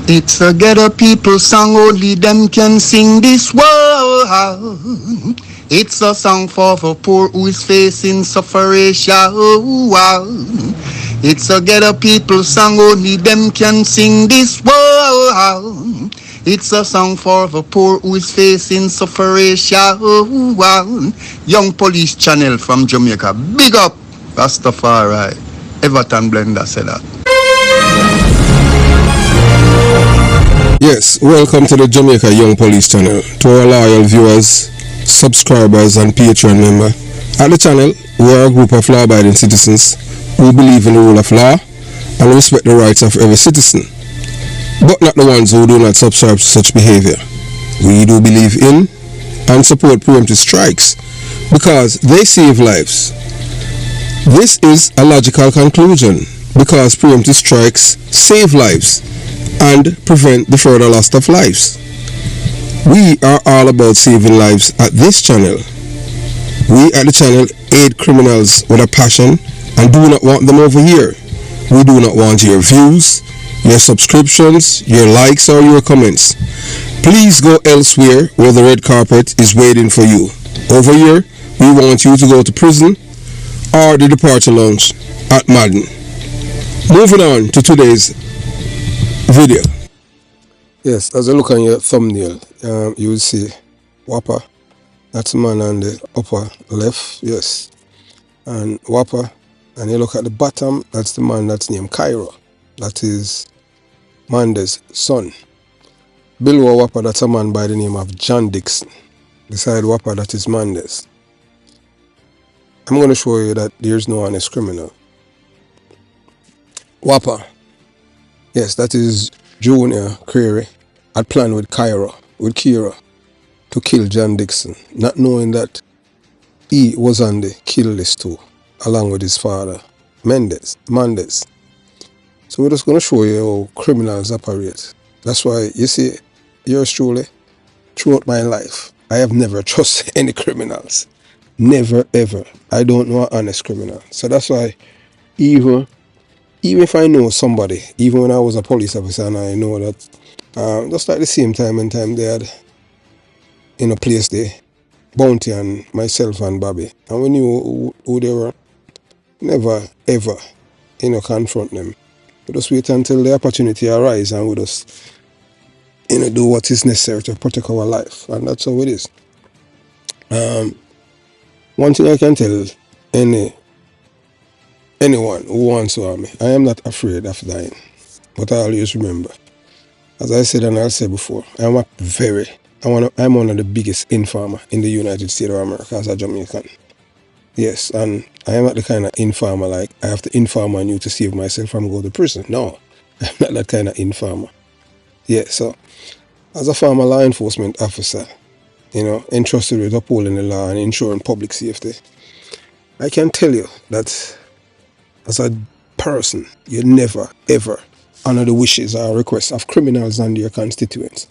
It's a ghetto people song, only them can sing this world. It's a song for the poor who is facing suffering. It's a ghetto people song, only them can sing this world. It's a song for the poor who is facing suffering. Young Police Channel from Jamaica. Big up, Rastafari. Everton Blender said that. Yes, welcome to the Jamaica Young Police Channel. To our loyal viewers, subscribers and Patreon member. At the channel, we are a group of law-abiding citizens who believe in the rule of law and respect the rights of every citizen, but not the ones who do not subscribe to such behavior. We do believe in and support preemptive strikes because they save lives. This is a logical conclusion because preemptive strikes save lives and prevent the further loss of lives. We are all about saving lives at this channel. We at the channel aid criminals with a passion and do not want them over here. We do not want your views, your subscriptions, your likes or your comments. Please go elsewhere where the red carpet is waiting for you. Over here, we want you to go to prison or the departure lounge at Madden. Moving on to today's video. Yes, as I look on your thumbnail, you will see Whopper. That's the man on the upper left, yes. And Whopper, and you look at the bottom, that's the man that's named Kero. That is Mande's son. Below Whopper, that's a man by the name of John Dixon. Beside Whopper, that is Mandes. I'm going to show you that there's no honest criminal. Whopper. Yes, that is Junior Query had planned with Kero to kill John Dixon, not knowing that he was on the kill list too, along with his father, Mandes. So we're just going to show you how criminals operate. That's why, you see, yours truly, throughout my life, I have never trusted any criminals. Never, ever. I don't know an honest criminal. So that's why even if I know somebody, even when I was a police officer and I know that, just like the same time and time they had in a place there, Bounty and myself and Bobby, and we knew who they were, never ever, confront them. We just wait until the opportunity arises and we just, do what is necessary to protect our life, and that's how it is. One thing I can tell anyone who wants to harm me, I am not afraid of dying. But I always remember, as I said and I'll say before, I'm one of the biggest informer in the United States of America as a Jamaican. Yes, and I am not the kind of informer like I have to inform on you to save myself from going to prison. No, I'm not that kind of informer. Yeah, so as a former law enforcement officer, entrusted with upholding the law and ensuring public safety, I can tell you that as a person, you never, ever honor the wishes or requests of criminals and their constituents.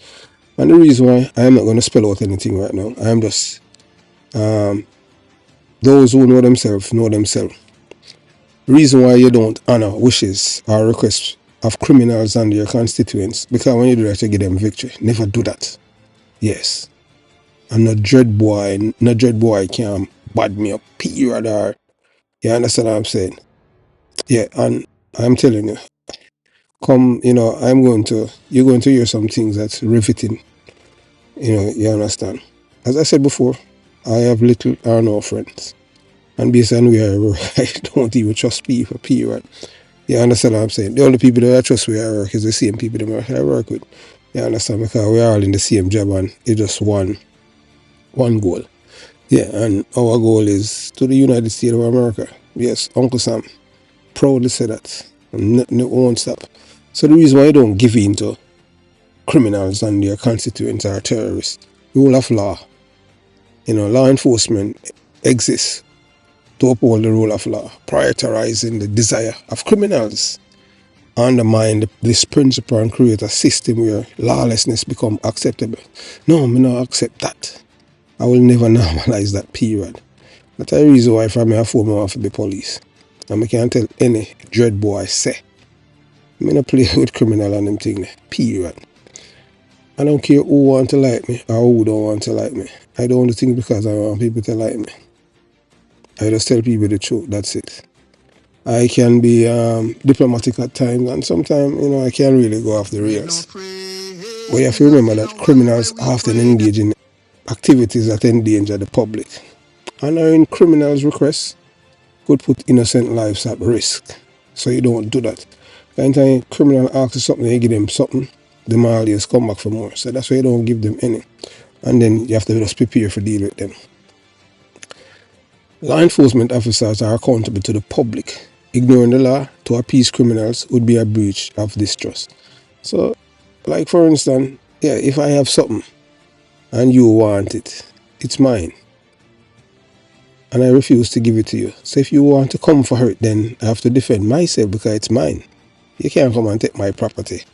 And the reason why I am not going to spell out anything right now, I am just, those who know themselves, know themselves. The reason why you don't honor wishes or requests of criminals and their constituents, because when you do that, you give them victory. Never do that. Yes. And no dread boy can bad me up, period, or, you understand what I'm saying? Yeah, and I'm telling you, you're going to hear some things that's riveting, you understand. As I said before, I have little or no friends. And based on where I don't even trust people, period. You understand what I'm saying? The only people that I trust where I work is the same people that I work with. You understand? Because we're all in the same job and it's just one goal. Yeah, and our goal is to the United States of America. Yes, Uncle Sam proudly say that. And it won't stop. So the reason why I don't give in to criminals and their constituents or terrorists, rule of law. Law enforcement exists to uphold the rule of law, prioritizing the desire of criminals, undermine this principle and create a system where lawlessness become acceptable. No, me not accept that. I will never normalize that, period. That's the reason why for me I form off to be police. And I can't tell any dread boy say Me not play with criminal and them thing there. Period. I don't care who want to like me or who don't want to like me. I don't do things because I want people to like me. I just tell people the truth, that's it. I can be diplomatic at times, and sometimes, I can't really go off the rails. But you have to remember that criminals often engage in activities that endanger the public. Honoring criminals' requests could put innocent lives at risk. So you don't do that. Anytime a criminal asks you something, you give them something, them always come back for more. So that's why you don't give them any. And then you have to just prepare for deal with them. Law enforcement officers are accountable to the public. Ignoring the law to appease criminals would be a breach of this trust. So, like for instance, if I have something and you want it, it's mine. And I refuse to give it to you. So if you want to come for it, then I have to defend myself because it's mine. You can't come and take my property.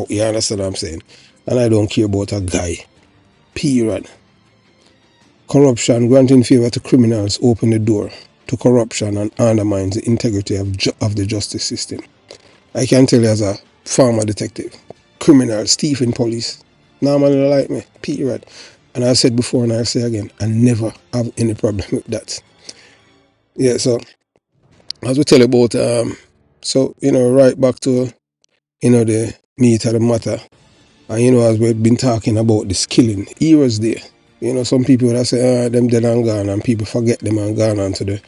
You understand what I'm saying? And I don't care about a guy. Period. Corruption, granting favor to criminals, open the door to corruption and undermines the integrity of the justice system. I can tell you as a former detective, criminals, thief in police, normally don't like me, period. And I said before and I'll say again, I never have any problem with that. So as we tell you about, right back to, the meat of the matter. And, as we've been talking about this killing, eras there. Some people that say, them dead and gone, and people forget them and gone on to the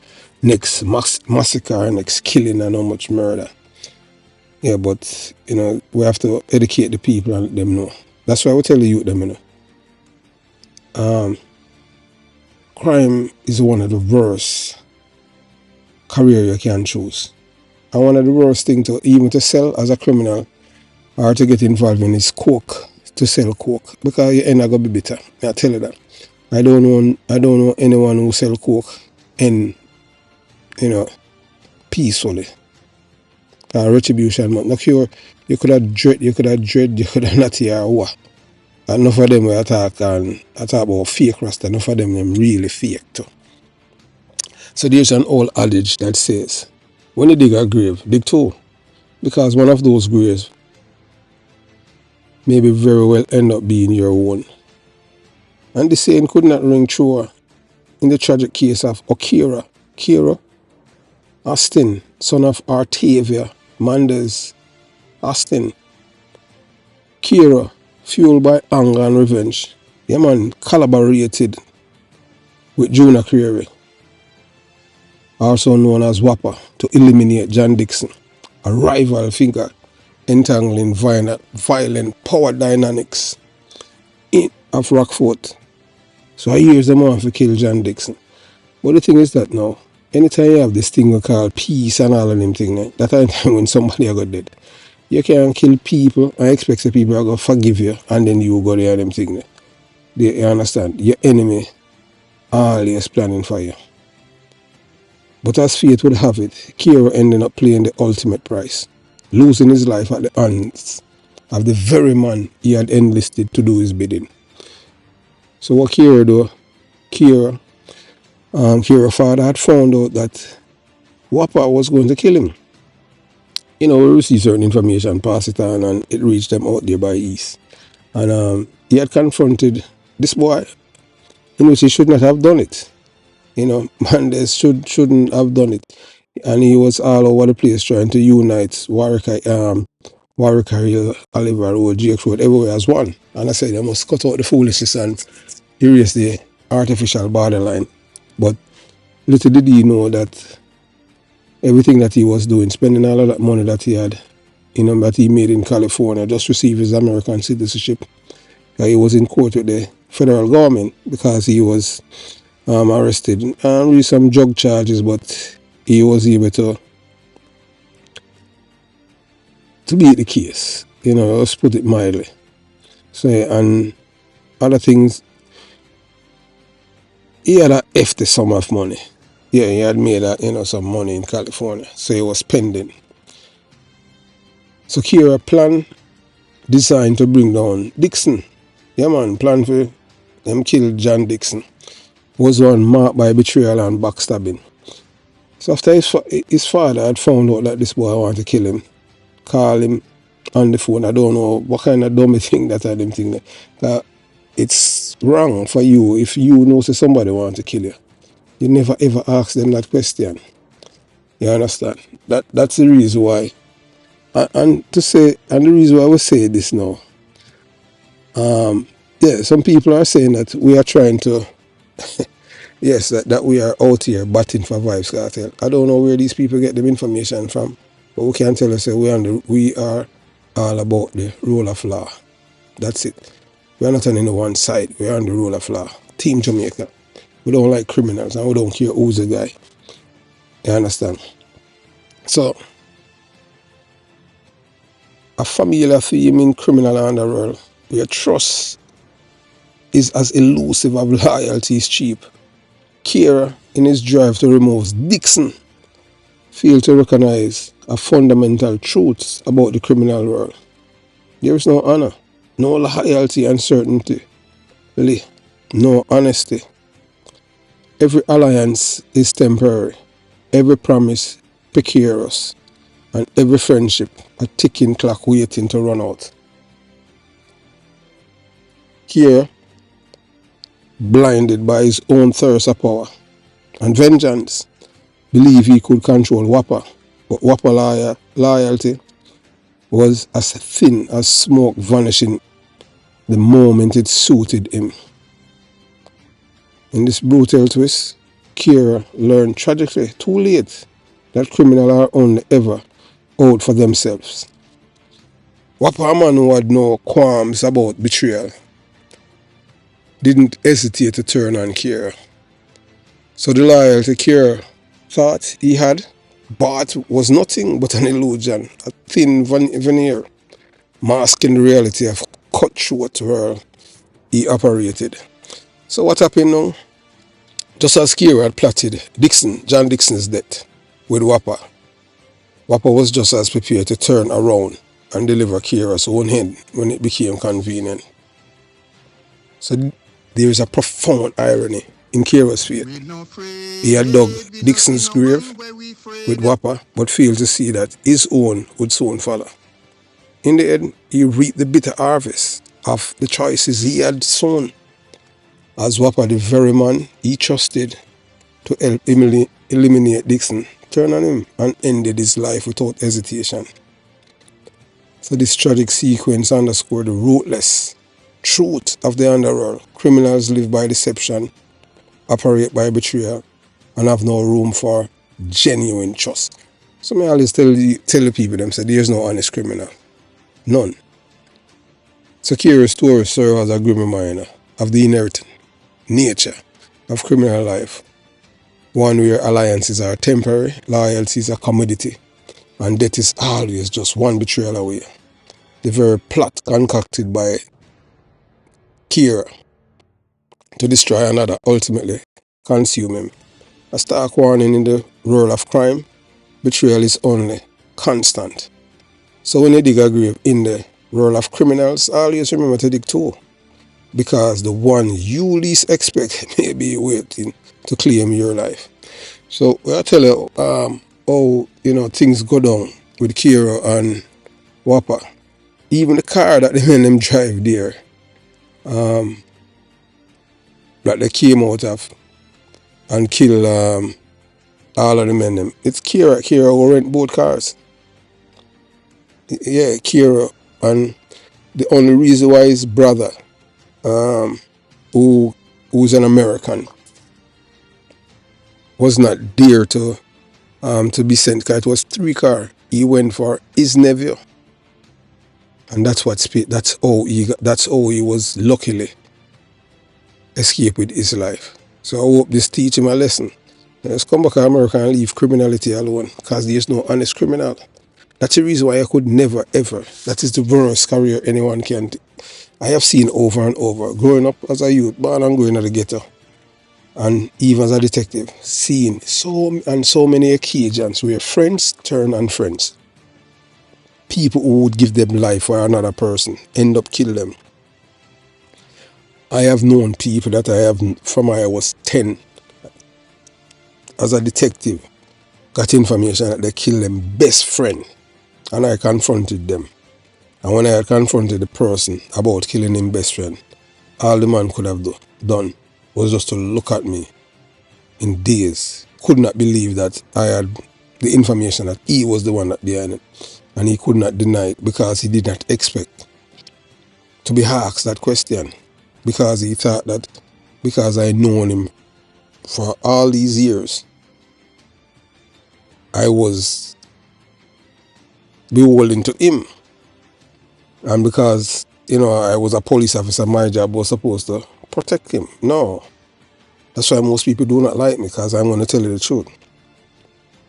next massacre, next killing and how much murder. Yeah, but, we have to educate the people and let them know. That's why we tell the youth them, crime is one of the worst career you can choose. And one of the worst things to sell as a criminal or to get involved in is coke, to sell coke, because you end up going to be bitter. I tell you that. I don't know anyone who sell coke and, peacefully. Retribution, but not cure. You could have dread, you could have not hear what. Enough of them I talk about fake rasta, enough of them really fake too. So there's an old adage that says, when you dig a grave, dig two. Because one of those graves maybe very well end up being your own. And the saying could not ring true in the tragic case of Kero Austin, son of Artavia Manders Austin. Kero, fueled by anger and revenge, collaborated with Jonah Creary, also known as Whopper, to eliminate John Dixon, a rival figure entangling violent power dynamics of Rockford. So I hear them want to kill John Dixon. But the thing is that now, anytime you have this thing we call peace and all of them things, that time when somebody are got dead, you can't kill people and expect the people are going to forgive you and then you go there and them things. You understand? Your enemy always planning for you. But as fate would have it, Kero ended up paying the ultimate price, losing his life at the hands of the very man he had enlisted to do his bidding. So what Kero do? Kero's father had found out that Whopper was going to kill him. We received certain information, pass it on, and it reached them out there by east. And he had confronted this boy, in which he should not have done it. Manders shouldn't have done it. And he was all over the place trying to unite Warwick Hill, Oliver Road, Jake Road, everywhere as one. And I said they must cut out the foolishness and erase the artificial borderline. But little did he know that everything that he was doing, spending all of that money that he had, that he made in California, just received his American citizenship. He was in court with the federal government because he was arrested and with some drug charges, but he was able to beat the case. Let's put it mildly. So, and other things, he had a hefty sum of money. Yeah, he had made some money in California, so he was spending. So Kero plan designed to bring down Dixon. Plan for them kill John Dixon. Was one marked by betrayal and backstabbing. So after his father had found out that this boy wanted to kill him, called him on the phone. I don't know what kind of dummy thing that I them think that it's wrong for you if you know say somebody want to kill you. You never ever ask them that question. You understand? That's the reason why. And the reason why we say this now. Yeah, some people are saying that we are trying to, yes, that we are out here batting for Vibes Cartel. I don't know where these people get them information from, but we can tell us that we are all about the rule of law. That's it. We are not on any one side. We are on the rule of law. Team Jamaica. We don't like criminals and we don't care who's the guy. You understand? So, a familiar theme in criminal underworld where trust is as elusive as loyalty is cheap. Kero, in his drive to remove Dixon, failed to recognize a fundamental truth about the criminal world. There is no honor, no loyalty and certainty, really, no honesty. Every alliance is temporary, every promise precarious, and every friendship a ticking clock waiting to run out. Kero, blinded by his own thirst of power and vengeance, believed he could control Whopper, but Whopper loyalty was as thin as smoke vanishing the moment it suited him. In this brutal twist, Kero learned tragically too late that criminals are only ever out for themselves. Whopper, a man who had no qualms about betrayal, didn't hesitate to turn on Kero. So the loyalty Kero thought he had bought was nothing but an illusion, a thin veneer, masking the reality of cutthroat world he operated. So what happened now? Just as Kero had plotted John Dixon's death with Whopper, Whopper was just as prepared to turn around and deliver Kero's own head when it became convenient. So there is a profound irony in Kero's fate. He had dug Dixon's grave with Whopper, but failed to see that his own would soon follow. In the end, he reaped the bitter harvest of the choices he had sown, as Whopper, the very man he trusted to help eliminate Dixon, turned on him and ended his life without hesitation. So this tragic sequence underscored the ruthless truth of the underworld. Criminals live by deception, operate by betrayal, and have no room for genuine trust. So I always tell the people them say there's no honest criminal. None. So Kero's story serves as a grim reminder of the inherent nature of criminal life. One where alliances are temporary, loyalty is a commodity, and death is always just one betrayal away. The very plot concocted by Kero to destroy another ultimately consume him. A stark warning in the world of crime, betrayal is only constant. So when you dig a grave in the world of criminals, always remember to dig too, because the one you least expect may be waiting to claim your life. So I'll tell you how things go down with Kero and Whopper. Even the car that the men them drive there, that they came out of and kill all of the men them. It's Kero who rent both cars. Yeah, Kero, and the only reason why his brother, who's an American, was not there to be sent, because it was 3 cars. He went for his nephew, and that's how he was luckily escaped with his life. So I hope this teach him a lesson. Let's come back to America and leave criminality alone, because there's no honest criminal. That's the reason why I could never ever. That is the worst career anyone can. I have seen over and over, growing up as a youth, born and growing in the ghetto, and even as a detective, seeing so many occasions where friends turn on friends. People who would give them life for another person end up killing them. I have known people that I have from I was 10 as a detective, got information that they killed them best friend, and I confronted them. And when I had confronted the person about killing his best friend, all the man could have done was just to look at me in daze. Could not believe that I had the information that he was the one that behind it. And he could not deny it because he did not expect to be asked that question. Because he thought that because I known him for all these years, I was beholden to him. And because, I was a police officer, my job was supposed to protect him. No. That's why most people do not like me, because I'm going to tell you the truth.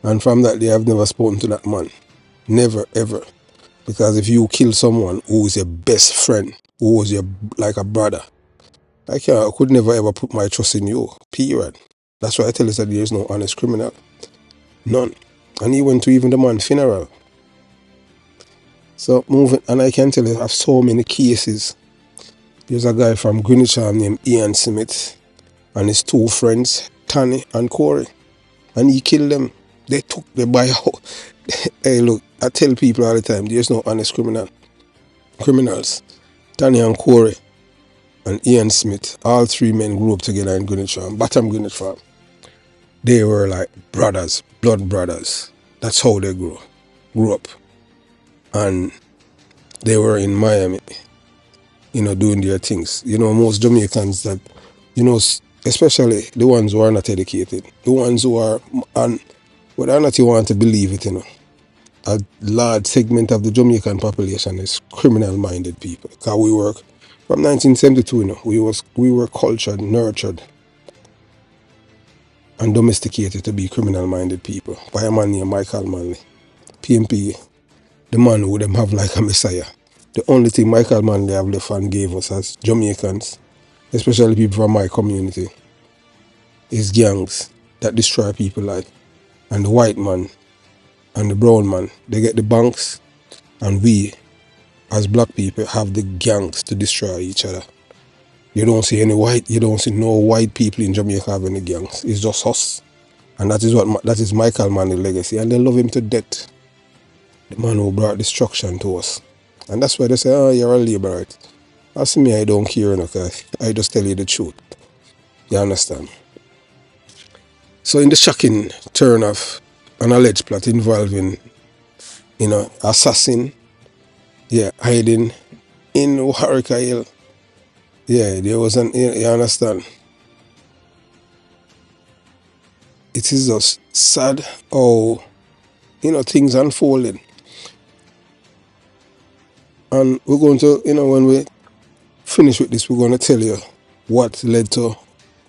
And from that day, I've never spoken to that man. Never, ever. Because if you kill someone who is your best friend, who was your like a brother, I could never ever put my trust in you. Period. That's why I tell you that there is no honest criminal. None. And he went to even the man's funeral. So moving, and I can tell you I have so many cases. There's a guy from Greenwich named Ian Smith and his two friends, Tani and Corey. And he killed them. They took the buy out. Hey, look, I tell people all the time, there's no honest criminals. Tani and Corey and Ian Smith, all three men grew up together in Greenwich Farm, Bottom Greenwich Farm. They were like brothers, blood brothers. That's how they grew up. And they were in Miami, doing their things. Most Jamaicans that, especially the ones who are not educated, the ones who are, and whether or not you want to believe it, a large segment of the Jamaican population is criminal-minded people. Because we work from 1972, we were cultured, nurtured, and domesticated to be criminal-minded people by a man named Michael Manley, PMP, the man who them have like a messiah. The only thing Michael Manley have left and gave us as Jamaicans, especially people from my community, is gangs that destroy people life. And the white man and the brown man, they get the banks, and we, as black people, have the gangs to destroy each other. You don't see no white people in Jamaica having the gangs. It's just us. And that is Michael Manley's legacy. And they love him to death. The man who brought destruction to us. And that's why they say, oh, you're a labourite. As me, I don't care, because I just tell you the truth. You understand? So in the shocking turn of an alleged plot involving, assassin, hiding in Warwick Hill, there was you understand? It is just sad how, things unfolded. And we're going to, when we finish with this, we're going to tell you what led to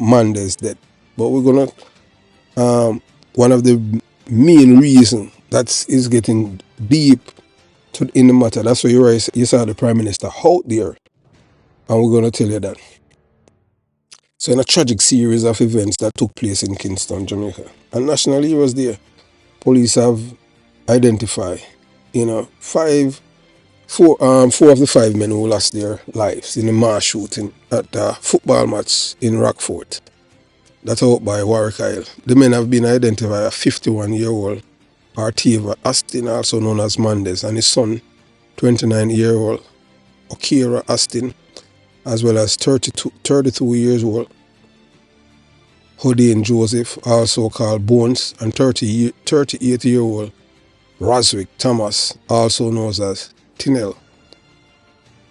Monday's death. But we're going to, one of the main reasons that is getting deep in the matter, that's why you saw the Prime Minister out there. And we're going to tell you that. So in a tragic series of events that took place in Kingston, Jamaica, and national heroes there, police have identified, four of the 5 men who lost their lives in a mass shooting at a football match in Rockford. That's out by Warwick Hill. The men have been identified as 51-year-old Arteva Astin, also known as Mandes, and his son, 29-year-old Kero Astin, as well as 32 years old Hodin Joseph, also called Bones, and 38-year-old Roswick Thomas, also known as Tinel.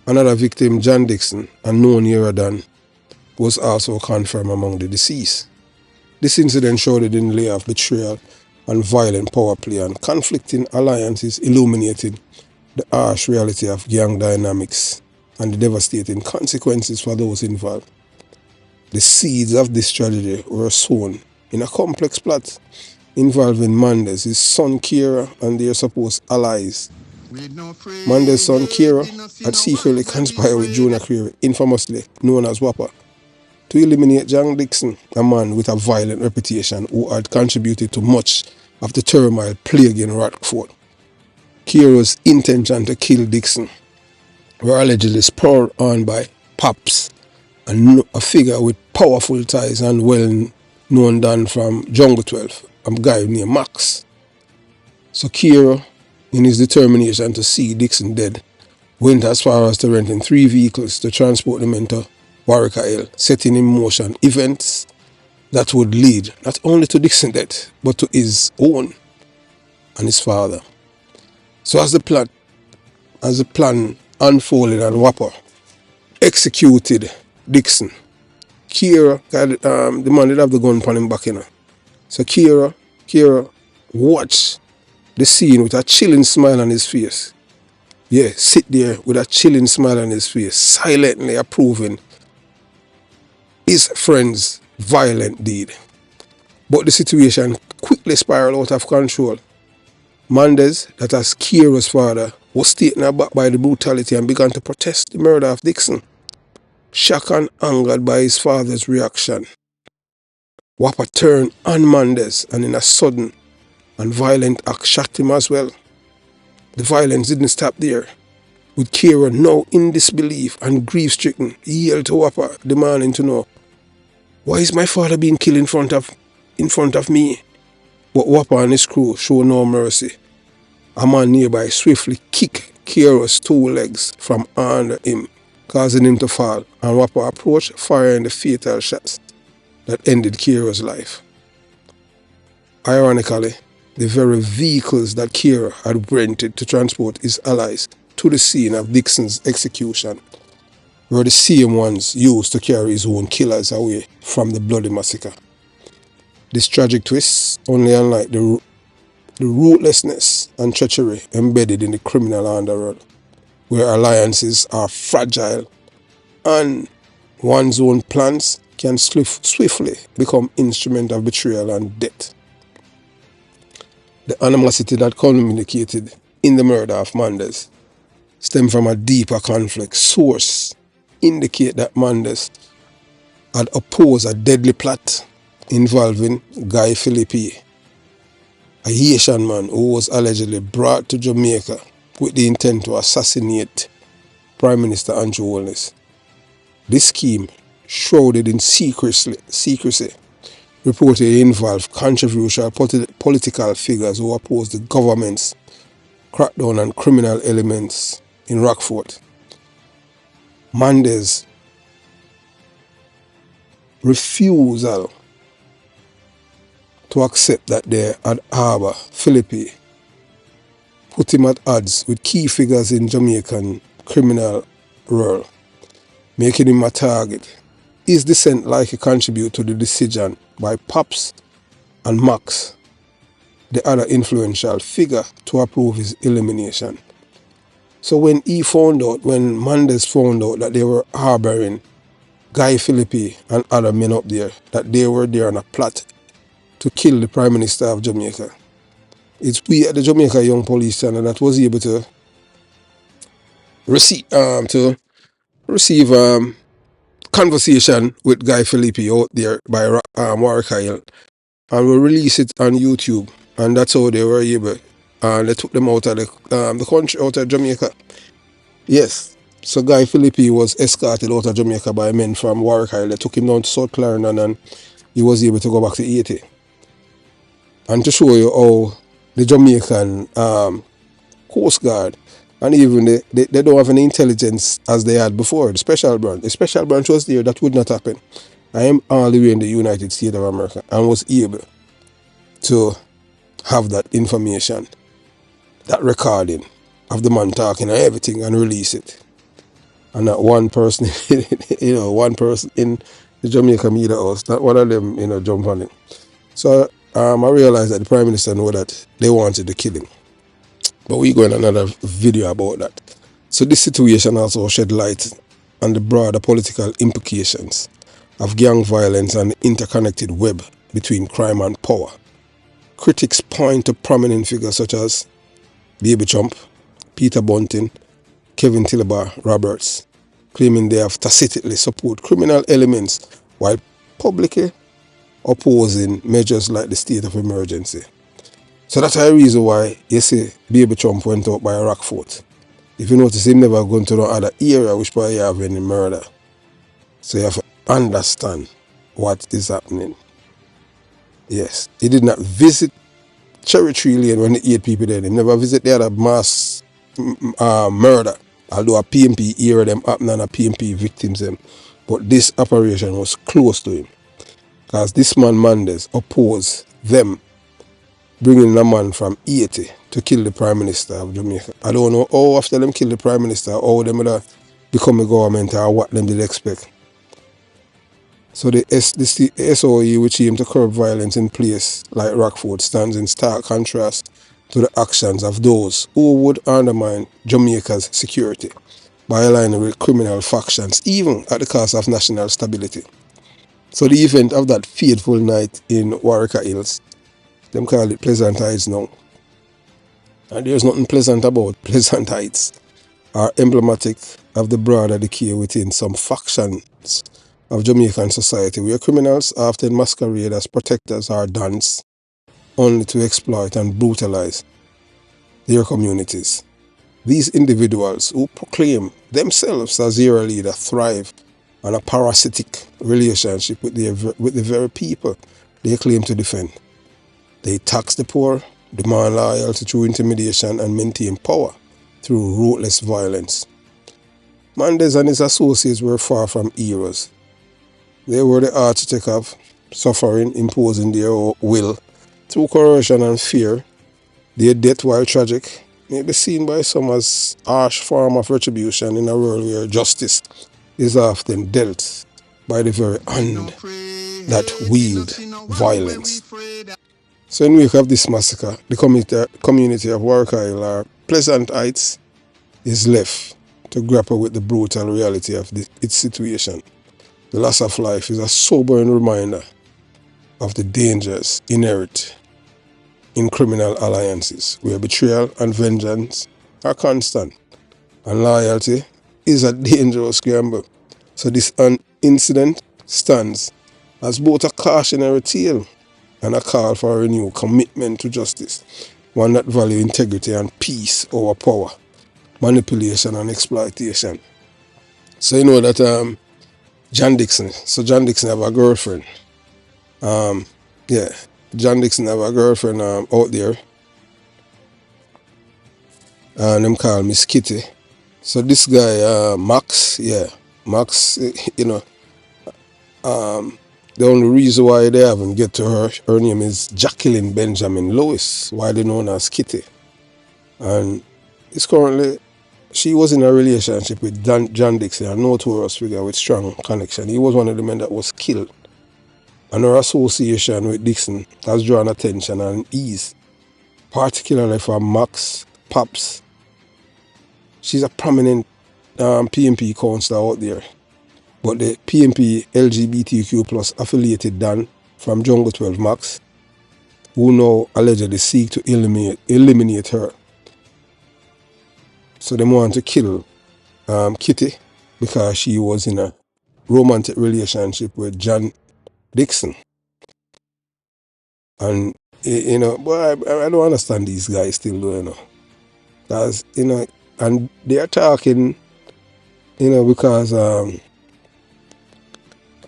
Another victim, John Dixon, a known Yeradan, was also confirmed among the deceased. This incident showed the delay of betrayal and violent power play and conflicting alliances, illuminating the harsh reality of gang dynamics and the devastating consequences for those involved. The seeds of this tragedy were sown in a complex plot involving Mandes, his son Kero, and their supposed allies. Mandes' son Kero had secretly conspired with Jonah Creary, infamously known as Whopper, to eliminate John Dixon, a man with a violent reputation who had contributed to much of the turmoil plaguing Rockford. Kero's intention to kill Dixon were allegedly spurred on by Pops, a figure with powerful ties and well-known Dan from Jungle 12, a guy named Max. So Kero, in his determination to see Dixon dead, went as far as to renting 3 vehicles to transport the men to Warwick Isle, setting in motion events that would lead not only to Dixon's death, but to his own and his father. So as the plan unfolded and Whopper executed Dixon, Kero, the man did have the gun upon him back, you know. So Kero watched the scene with a chilling smile on his face. Yeah, sit there with a chilling smile on his face, silently approving his friend's violent deed. But the situation quickly spiraled out of control. Mandez, that as Kero's father, was taken aback by the brutality and began to protest the murder of Dixon. Shocked and angered by his father's reaction, Whopper turned on Mandez and in a sudden and violent act shot him as well. The violence didn't stop there. With Kero now in disbelief and grief-stricken, he yelled to Whopper, demanding to know, "Why is my father being killed in front of me?" But Whopper and his crew showed no mercy. A man nearby swiftly kicked Kero's 2 legs from under him, causing him to fall, and Whopper approached, firing the fatal shots that ended Kero's life. Ironically, the very vehicles that Kero had rented to transport his allies to the scene of Dixon's execution were the same ones used to carry his own killers away from the bloody massacre. This tragic twist only unlike the ruthlessness and treachery embedded in the criminal underworld, where alliances are fragile and one's own plans can swiftly become instrument of betrayal and death. The animosity that culminated in the murder of Mandez stemmed from a deeper conflict. Source indicate that Mandez had opposed a deadly plot involving Guy Philippi, a Haitian man who was allegedly brought to Jamaica with the intent to assassinate Prime Minister Andrew Holness. This scheme, shrouded in secrecy, reportedly involved controversial political figures who opposed the government's crackdown on criminal elements in Rockford. Mandez's refusal to accept that they had harbored Philippi put him at odds with key figures in Jamaican criminal world, making him a target. His dissent likely contributed to the decision by Pops and Max, the other influential figure, to approve his elimination. So when Mandez found out that they were harboring Guy Philippi and other men up there, that they were there on a plot to kill the Prime Minister of Jamaica, it's we at the Jamaica Young Police Channel that was able to receive conversation with Guy Philippi out there by Warwick Isle, and we release it on YouTube, and that's how they were able. And they took them out of the country, out of Jamaica. Yes. So Guy Philippi was escorted out of Jamaica by men from Warwick Isle. They took him down to South Clarendon, and he was able to go back to Haiti. And to show you how the Jamaican Coast Guard, and even they don't have any intelligence as they had before. The special branch was there. That would not happen. I am all the way in the United States of America and was able to have that information, that recording of the man talking and everything, and release it. And not one person, one person in the Jamaica media house, not one of them, jump on it. So I realized that the Prime Minister knew that they wanted to kill him. But we go in another video about that. So this situation also shed light on the broader political implications of gang violence and the interconnected web between crime and power. Critics point to prominent figures such as Baby Trump, Peter Bunting, Kevin Tillibar Roberts, claiming they have tacitly support criminal elements while publicly opposing measures like the state of emergency. So that's a reason why you see Baby Trump went out by Rockford. If you notice, he never gone to no other area which probably have any murder. So you have to understand what is happening. Yes, he did not visit Cherry Tree Lane when the 8 people there. He never visit the other mass murder Although a PMP era them happen and a PMP victims them. But this operation was close to him. Because this man Mendes opposed them bringing a man from Haiti to kill the Prime Minister of Jamaica. I don't know how after them kill the Prime Minister, how them would become a government or what them did expect. So the SOE, which aimed to curb violence in place like Rockford, stands in stark contrast to the actions of those who would undermine Jamaica's security by aligning with criminal factions, even at the cost of national stability. So the event of that fateful night in Warwick Hills, them call it Pleasant Heights now. And there's nothing pleasant about Pleasant Heights, are emblematic of the broader decay within some factions of Jamaican society, where criminals often masquerade as protectors or dons, only to exploit and brutalize their communities. These individuals who proclaim themselves as zero leader thrive on a parasitic relationship with the very people they claim to defend. They tax the poor, demand loyalty through intimidation, and maintain power through ruthless violence. Mendes and his associates were far from heroes. They were the architect of suffering, imposing their will through coercion and fear. Their death, while tragic, may be seen by some as harsh form of retribution in a world where justice is often dealt by the very hand that wield violence. So in wake of this massacre, the community of Warwick Isle, or Pleasant Heights, is left to grapple with the brutal reality of its situation. The loss of life is a sobering reminder of the dangers inherent in criminal alliances, where betrayal and vengeance are constant, and loyalty is a dangerous gamble. So this incident stands as both a cautionary tale and a call for a renewed commitment to justice, one that values integrity and peace over power, manipulation and exploitation. So you know that John Dixon have a girlfriend. John Dixon have a girlfriend out there, and them call Miss Kitty. So this guy, Max, the only reason why they haven't get to her name is Jacqueline Benjamin Lewis, widely known as Kitty. And she was in a relationship with John Dixon, a notorious figure with strong connection. He was one of the men that was killed. And her association with Dixon has drawn attention and ease, particularly from Max Pops. She's a prominent PMP councillor out there. But the PMP LGBTQ plus affiliated Dan from Jungle 12 Max, who now allegedly seek to eliminate her. So they want to kill Kitty because she was in a romantic relationship with John Dixon. And, but I don't understand these guys still, Because, and they are talking, because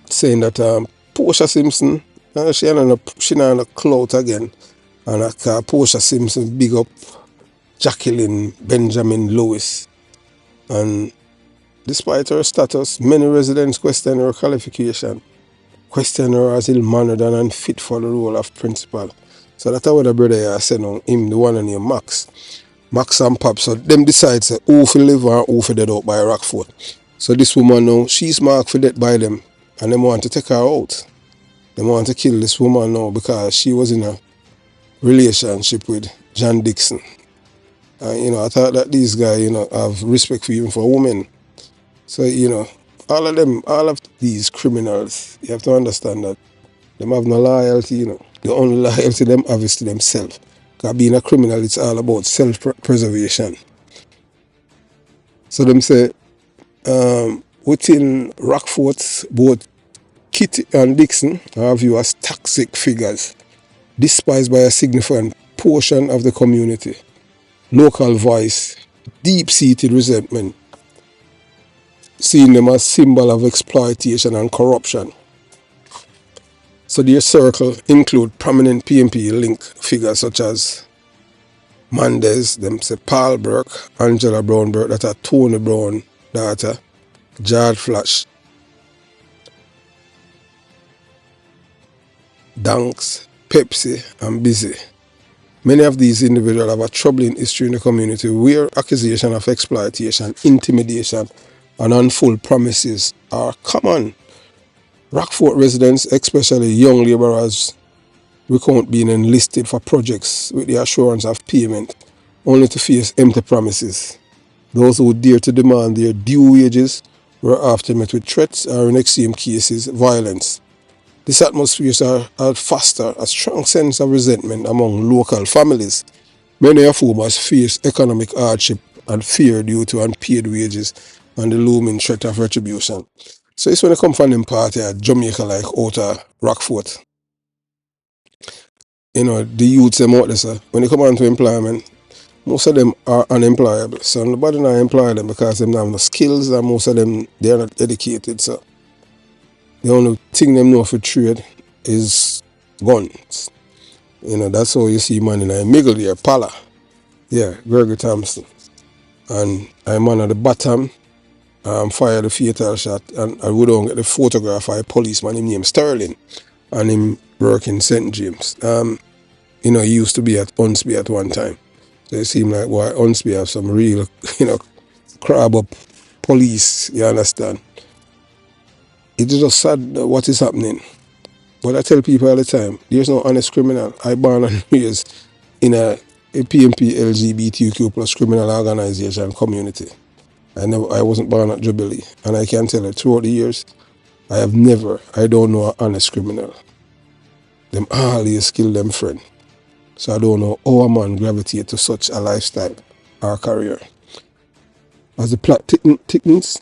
saying that Portia Simpson, she not a clout again. And Portia Simpson big up Jacqueline Benjamin Lewis. And despite her status, many residents question her qualification, question her as ill-mannered and unfit for the role of principal. So that's what the brother said on him, the one named Max. Max and Pop. So them decide who for live or who for dead out by Rockford. So this woman now, she's marked for death by them. And they want to take her out. They want to kill this woman now because she was in a relationship with John Dixon. I thought that these guys, have respect for even for women. So, all of these criminals, you have to understand that them have no loyalty, The only loyalty them have is to themselves. Because being a criminal, it's all about self-preservation. So them say, within Rockford, both Kitty and Dixon are viewed as toxic figures, despised by a significant portion of the community. Local voice, deep-seated resentment, seeing them as symbol of exploitation and corruption. So their circle include prominent PMP link figures such as Mandez, them say Paul Burke, Angela Brown Burke, that are Tony Brown daughter, Jard Flash, Danks, Pepsi, and Busy. Many of these individuals have a troubling history in the community where accusation of exploitation, intimidation, and unfull promises are common. Rockford residents, especially young labourers, recount being enlisted for projects with the assurance of payment, only to face empty promises. Those who dare to demand their due wages were often met with threats or, in extreme cases, violence. This atmosphere has fostered a strong sense of resentment among local families, many of whom has faced economic hardship and fear due to unpaid wages and the looming threat of retribution. So it's when they come from them party at Jamaica, like out of Rockford. You know, the youths them out there, sir, when they come on to employment, most of them are unemployable. So nobody not employ them because they don't have no skills, and most of them, they are not educated. So the only thing them know for trade is guns. You know, that's how you see man in a middle there, Pala. Yeah, Gregory Thompson. And I'm man at the bottom, fired the fatal shot, and I would don't get the photograph of a policeman, him named Sterling, and him work in St. James. You know, he used to be at Unsby at one time. So it seemed like, boy, Unsby have some real, you know, crab up police, you understand? It's just sad what is happening. But I tell people all the time, there's no honest criminal. I born and raised in a PMP LGBTQ plus criminal organization community. I wasn't born at Jubilee. And I can tell you, throughout the years, I don't know an honest criminal. Them always kill them friend. So I don't know how a man gravitate to such a lifestyle or career. As the plot thickens,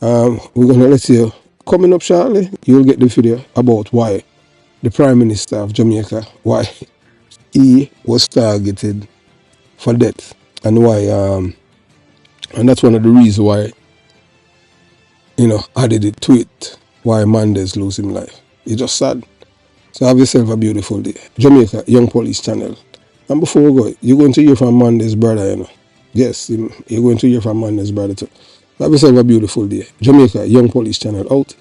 we're going to let you, coming up shortly, you'll get the video about why the Prime Minister of Jamaica, why he was targeted for death, and why, and that's one of the reasons why, you know, added it to it, why Mandez lose his life. It's just sad. So have yourself a beautiful day. Jamaica Young Police Channel. And before we go, you're going to hear from Mandez brother, you know. Yes, you're going to hear from Mandez brother too. Have yourself a beautiful day. Jamaica Young Police Channel out.